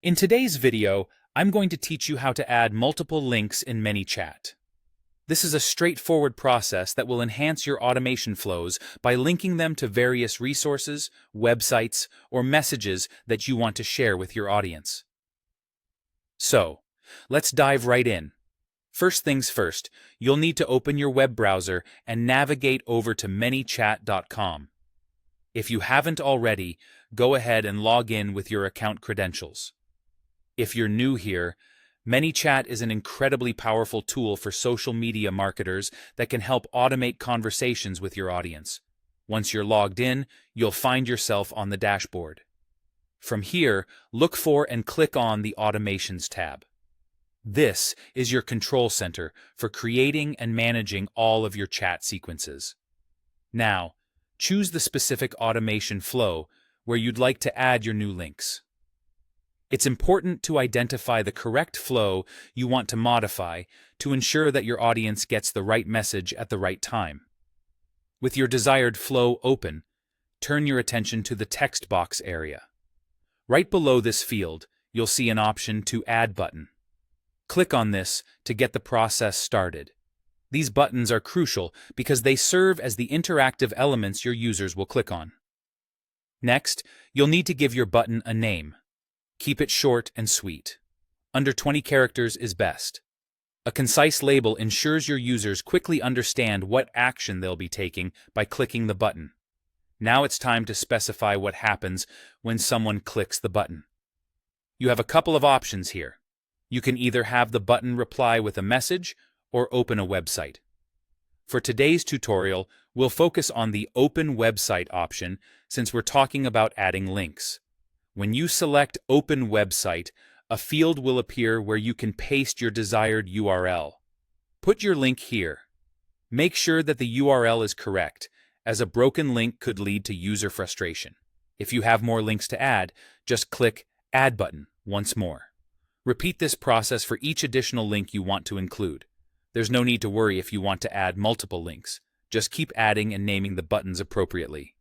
In today's video, I'm going to teach you how to add multiple links in Manychat. This is a straightforward process that will enhance your automation flows by linking them to various resources, websites, or messages that you want to share with your audience. So, let's dive right in. First things first, you'll need to open your web browser and navigate over to manychat.com. If you haven't already, go ahead and log in with your account credentials. If you're new here, Manychat is an incredibly powerful tool for social media marketers that can help automate conversations with your audience. Once you're logged in, you'll find yourself on the dashboard. From here, look for and click on the Automations tab. This is your control center for creating and managing all of your chat sequences. Now, choose the specific automation flow where you'd like to add your new links. It's important to identify the correct flow you want to modify to ensure that your audience gets the right message at the right time. With your desired flow open, turn your attention to the text box area. Right below this field, you'll see an option to Add button. Click on this to get the process started. These buttons are crucial because they serve as the interactive elements your users will click on. Next, you'll need to give your button a name. Keep it short and sweet. Under 20 characters is best. A concise label ensures your users quickly understand what action they'll be taking by clicking the button. Now it's time to specify what happens when someone clicks the button. You have a couple of options here. You can either have the button reply with a message or open a website. For today's tutorial, we'll focus on the Open Website option since we're talking about adding links. When you select Open Website, a field will appear where you can paste your desired URL. Put your link here. Make sure that the URL is correct, as a broken link could lead to user frustration. If you have more links to add, just click Add button once more. Repeat this process for each additional link you want to include. There's no need to worry if you want to add multiple links. Just keep adding and naming the buttons appropriately.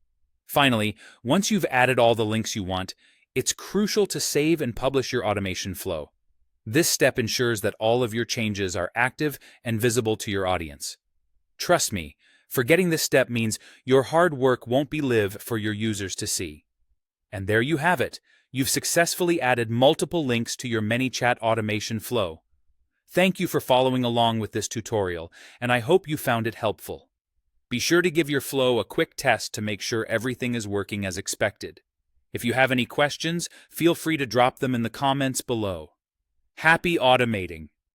Finally, once you've added all the links you want, it's crucial to save and publish your automation flow. This step ensures that all of your changes are active and visible to your audience. Trust me, forgetting this step means your hard work won't be live for your users to see. And there you have it. You've successfully added multiple links to your Manychat automation flow. Thank you for following along with this tutorial, and I hope you found it helpful. Be sure to give your flow a quick test to make sure everything is working as expected. If you have any questions, feel free to drop them in the comments below. Happy automating!